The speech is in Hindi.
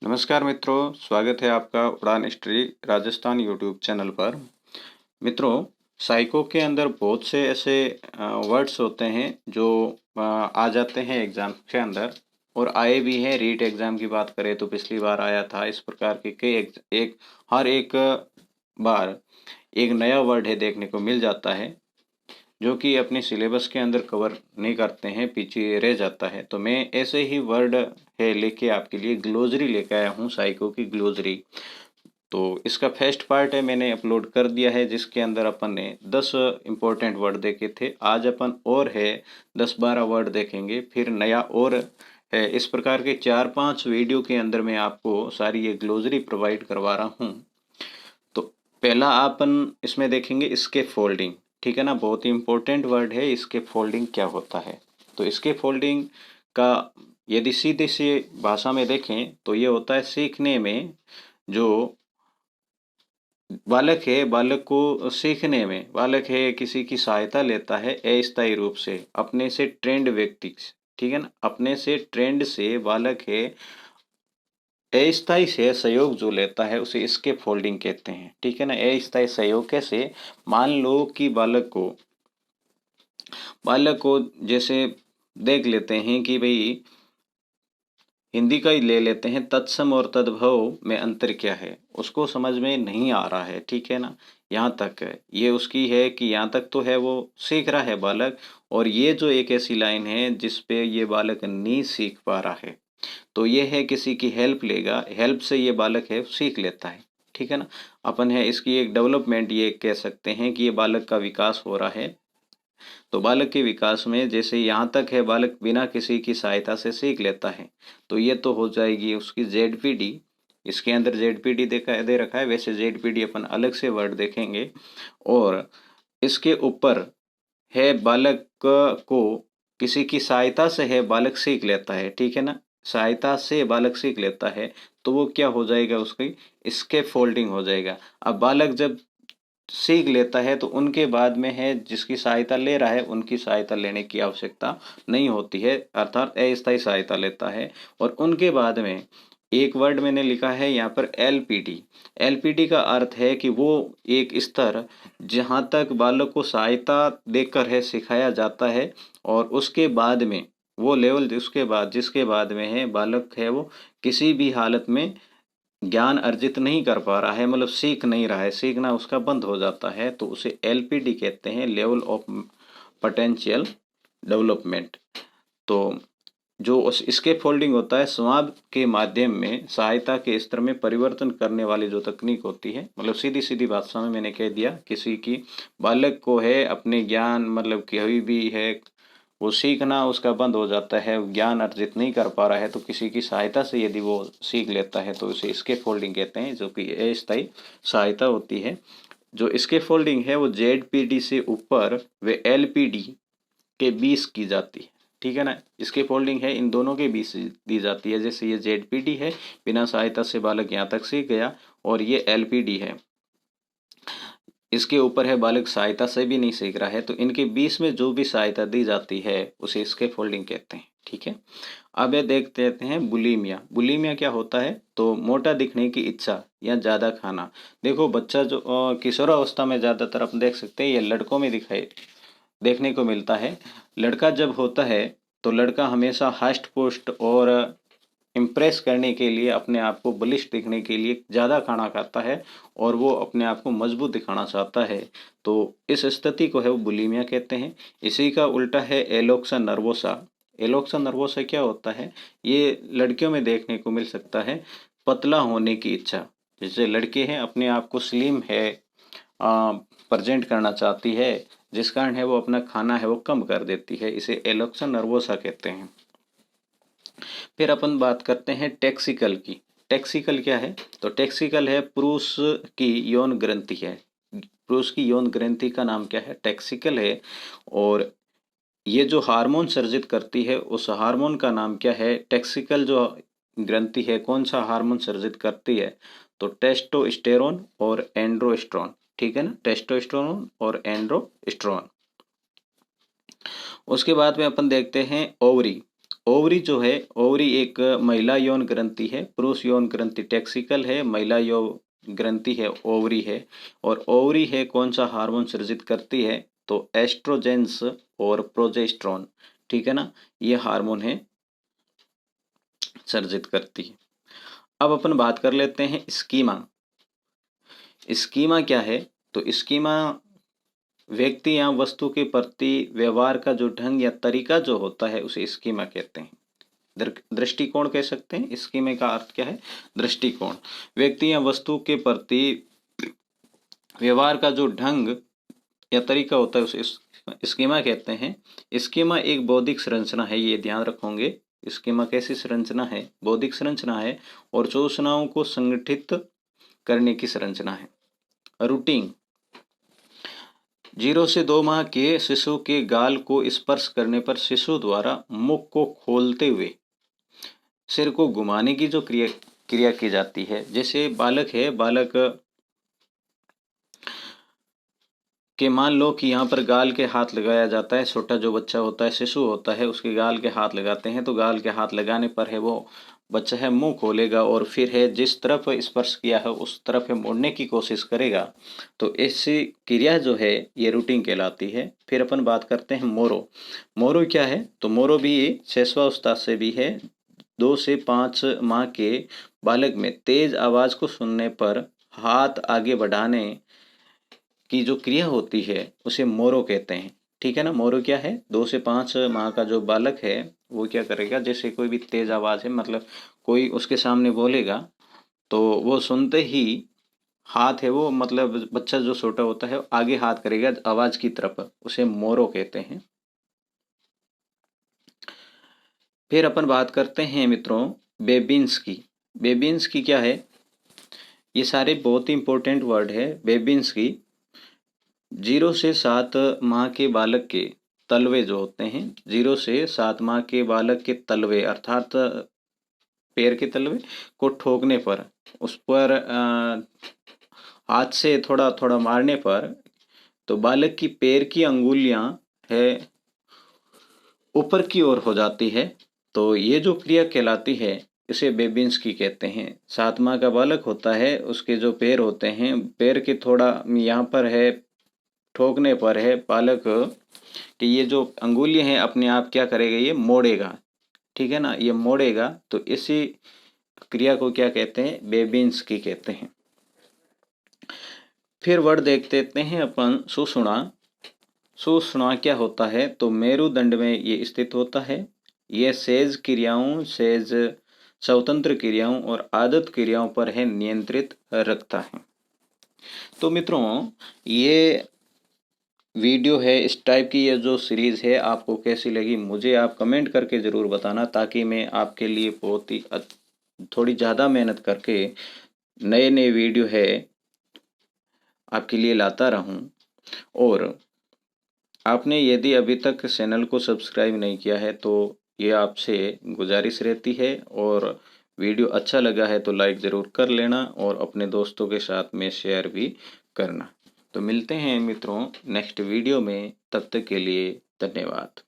नमस्कार मित्रों, स्वागत है आपका उड़ान हिस्ट्री राजस्थान यूट्यूब चैनल पर। मित्रों, साइको के अंदर बहुत से ऐसे वर्ड्स होते हैं जो आ जाते हैं एग्जाम के अंदर और आए भी हैं। रीट एग्जाम की बात करें तो पिछली बार आया था। इस प्रकार के कई हर एक बार एक नया वर्ड है देखने को मिल जाता है जो कि अपने सिलेबस के अंदर कवर नहीं करते हैं, पीछे रह जाता है। तो मैं ऐसे ही वर्ड है लेके आपके लिए ग्लोजरी लेके आया हूँ, साइको की ग्लोजरी। तो इसका फर्स्ट पार्ट है, मैंने अपलोड कर दिया है, जिसके अंदर अपन ने 10 इंपॉर्टेंट वर्ड देखे थे। आज अपन और है 10-12 वर्ड देखेंगे, फिर नया और है। इस प्रकार के 4-5 वीडियो के अंदर मैं आपको सारी ये ग्लोजरी प्रोवाइड करवा रहा हूँ। तो पहला अपन इसमें देखेंगे इसके फोल्डिंग, ठीक है ना। बहुत ही इंपॉर्टेंट वर्ड है इसके फोल्डिंग क्या होता है। तो इसके फोल्डिंग का यदि सीधे से भाषा में देखें तो ये होता है सीखने में जो बालक है, बालक को सीखने में बालक है किसी की सहायता लेता है अस्थायी रूप से अपने से ट्रेंड व्यक्ति, ठीक है ना। अपने से ट्रेंड से बालक है अस्थायी से सहयोग जो लेता है उसे इसके फोल्डिंग कहते हैं, ठीक है ना। अस्थायी सहयोग कैसे, मान लो कि बालक को जैसे देख लेते हैं कि भाई हिंदी का ही ले लेते हैं, तत्सम और तद्भव में अंतर क्या है उसको समझ में नहीं आ रहा है, ठीक है ना। यहाँ तक है, ये उसकी है कि यहाँ तक तो है, वो सीख रहा है बालक। और ये जो एक ऐसी लाइन है जिसपे ये बालक नहीं सीख पा रहा है, तो ये है किसी की हेल्प लेगा, हेल्प से ये बालक है सीख लेता है, ठीक है ना। अपन है इसकी एक डेवलपमेंट ये कह सकते हैं कि ये बालक का विकास हो रहा है। तो बालक के विकास में जैसे यहाँ तक है बालक बिना किसी की सहायता से सीख लेता है, तो ये तो हो जाएगी उसकी जेडपीडी। इसके अंदर जेडपीडी देखा दे रखा है, वैसे जेडपीडी अपन अलग से वर्ड देखेंगे। और इसके ऊपर है बालक को किसी की सहायता से है बालक सीख लेता है, ठीक है ना। सहायता से बालक सीख लेता है तो वो क्या हो जाएगा, उसकी इसके फोल्डिंग हो जाएगा। अब बालक जब सीख लेता है तो उनके बाद में है जिसकी सहायता ले रहा है उनकी सहायता लेने की आवश्यकता नहीं होती है, अर्थात अस्थायी सहायता लेता है। और उनके बाद में एक वर्ड मैंने लिखा है यहाँ पर एलपीडी। एलपीडी का अर्थ है कि वो एक स्तर जहाँ तक बालक को सहायता देकर है सिखाया जाता है, और उसके बाद में वो लेवल उसके बाद जिसके बाद में है बालक है वो किसी भी हालत में ज्ञान अर्जित नहीं कर पा रहा है, मतलब सीख नहीं रहा है, सीखना उसका बंद हो जाता है, तो उसे एलपीडी कहते हैं, लेवल ऑफ पोटेंशियल डेवलपमेंट। तो जो इसके फोल्डिंग होता है संवाद के माध्यम में सहायता के स्तर में परिवर्तन करने वाली जो तकनीक होती है, मतलब सीधी सीधी भाषा में मैंने कह दिया, किसी की बालक को है अपने ज्ञान मतलब कहीं भी है वो सीखना उसका बंद हो जाता है, ज्ञान अर्जित नहीं कर पा रहा है, तो किसी की सहायता से यदि वो सीख लेता है तो उसे स्केप फोल्डिंग कहते हैं, जो कि अस्थायी सहायता होती है। जो स्केप फोल्डिंग है वो जेडपीडी से ऊपर व एलपीडी के बीच की जाती है, ठीक है ना। स्केप फोल्डिंग है इन दोनों के बीच दी जाती है। जैसे ये जेडपीडी है, बिना सहायता से बालक यहाँ तक सीख गया, और ये एलपीडी है, इसके ऊपर है बालक सहायता से भी नहीं सीख रहा है, तो इनके बीच में जो भी सहायता दी जाती है उसे स्केप फोल्डिंग कहते हैं, ठीक है। अब ये देखते रहते हैं बुलीमिया। बुलीमिया क्या होता है, तो मोटा दिखने की इच्छा या ज़्यादा खाना। देखो बच्चा जो किशोरावस्था में ज़्यादातर आप देख सकते हैं, ये लड़कों में दिखाई देखने को मिलता है। लड़का जब होता है तो लड़का हमेशा हष्ट पुष्ट और इम्प्रेस करने के लिए, अपने आप को बलिष्ठ दिखने के लिए ज़्यादा खाना खाता है, और वो अपने आप को मजबूत दिखाना चाहता है। तो इस स्थिति को है वो बुलीमिया कहते हैं। इसी का उल्टा है एलोक्सा नर्वोसा। एलोक्सा नर्वोसा क्या होता है, ये लड़कियों में देखने को मिल सकता है, पतला होने की इच्छा। जैसे लड़के हैं अपने आप को स्लिम है प्रेजेंट करना चाहती है, जिस कारण है वो अपना खाना है वो कम कर देती है, इसे एलोक्सा नर्वोसा कहते हैं। फिर अपन बात करते हैं टेक्सिकल की। टेक्सिकल क्या है, तो टेक्सिकल है पुरुष की यौन ग्रंथि है। पुरुष की यौन ग्रंथि का नाम क्या है, टेक्सिकल है। और ये जो हार्मोन सर्जित करती है उस हार्मोन का नाम क्या है, टेक्सिकल जो ग्रंथि है कौन सा हार्मोन सर्जित करती है, तो टेस्टोस्टेरोन और एंड्रोस्ट्रोन, ठीक है ना, टेस्टोस्टेरोन और एंड्रोस्ट्रोन। उसके बाद में अपन देखते हैं ओवरी। ओवरी जो है, ओवरी एक महिला यौन ग्रंथि है, पुरुष यौन ग्रंथि टेक्सिकल है, महिला यौन ग्रंथि है ओवरी है। और ओवरी है कौन सा हार्मोन सृजित करती है, तो एस्ट्रोजेंस और प्रोजेस्टेरोन, ठीक है ना, ये हार्मोन है सर्जित करती है। अब अपन बात कर लेते हैं स्कीमा। स्कीमा क्या है, तो स्कीमा व्यक्ति या वस्तु के प्रति व्यवहार का जो ढंग या तरीका जो होता है उसे स्कीमा कहते हैं। दृष्टिकोण कह सकते हैं, स्कीमा का अर्थ क्या है, दृष्टिकोण। व्यक्ति या वस्तु के प्रति व्यवहार का जो ढंग या तरीका होता है उसे स्कीमा कहते हैं। स्कीमा एक बौद्धिक संरचना है, ये ध्यान रखोगे। स्कीमा कैसी संरचना है, बौद्धिक संरचना है और सूचनाओं को संगठित करने की संरचना है। रूटीन, 0 से 2 माह के शिशु के गाल को स्पर्श करने पर शिशु द्वारा मुख को खोलते हुए सिर को घुमाने की जो क्रिया की जाती है। जैसे बालक है, बालक कि मान लो कि यहाँ पर गाल के हाथ लगाया जाता है, छोटा जो बच्चा होता है, शिशु होता है, उसके गाल के हाथ लगाते हैं, तो गाल के हाथ लगाने पर है वो बच्चा है मुंह खोलेगा और फिर है जिस तरफ स्पर्श किया है उस तरफ है मुड़ने की कोशिश करेगा। तो ऐसी क्रिया जो है ये रूटीन कहलाती है। फिर अपन बात करते हैं मोरो। मोरो क्या है, तो मोरो भी शैशवावस्था से भी है। 2 से 5 माह के बालक में तेज आवाज को सुनने पर हाथ आगे बढ़ाने की जो क्रिया होती है उसे मोरो कहते हैं, ठीक है ना। मोरो क्या है, 2 से 5 माह का जो बालक है वो क्या करेगा, जैसे कोई भी तेज आवाज है, मतलब कोई उसके सामने बोलेगा तो वो सुनते ही हाथ है वो, मतलब बच्चा जो छोटा होता है आगे हाथ करेगा आवाज की तरफ, उसे मोरो कहते हैं। फिर अपन बात करते हैं मित्रों बेबिन्स की। बेबिन्स की क्या है, ये सारे बहुत ही इंपॉर्टेंट वर्ड है। बेबिन्स की 0 से 7 माह के बालक के तलवे जो होते हैं, 0 से 7 माह के बालक के तलवे अर्थात पैर के तलवे को ठोकने पर, उस पर हाथ से थोड़ा थोड़ा मारने पर, तो बालक की पैर की अंगुलियां है ऊपर की ओर हो जाती है। तो ये जो क्रिया कहलाती है इसे बेबिन्स की कहते हैं। 7 माह का बालक होता है, उसके जो पैर होते हैं, पैर के थोड़ा यहाँ पर है ठोकने पर है बालक कि ये जो अंगुलियां हैं अपने आप क्या करेगा, ये मोड़ेगा, ठीक है ना, ये मोड़ेगा। तो इसी क्रिया को क्या कहते हैं, बेबिन्स की कहते हैं। फिर वर्ड देख लेते हैं अपन सुषुम्ना। सुषुम्ना क्या होता है, तो मेरुदंड में ये स्थित होता है। ये सेज क्रियाओं, सेज स्वतंत्र क्रियाओं और आदत क्रियाओं पर है नियंत्रित रखता है। तो मित्रों ये वीडियो है, इस टाइप की ये जो सीरीज़ है आपको कैसी लगी मुझे आप कमेंट करके ज़रूर बताना, ताकि मैं आपके लिए बहुत ही थोड़ी ज़्यादा मेहनत करके नए नए वीडियो है आपके लिए लाता रहूं। और आपने यदि अभी तक चैनल को सब्सक्राइब नहीं किया है तो ये आपसे गुजारिश रहती है, और वीडियो अच्छा लगा है तो लाइक ज़रूर कर लेना और अपने दोस्तों के साथ में शेयर भी करना। तो मिलते हैं मित्रों नेक्स्ट वीडियो में, तब तक के लिए धन्यवाद।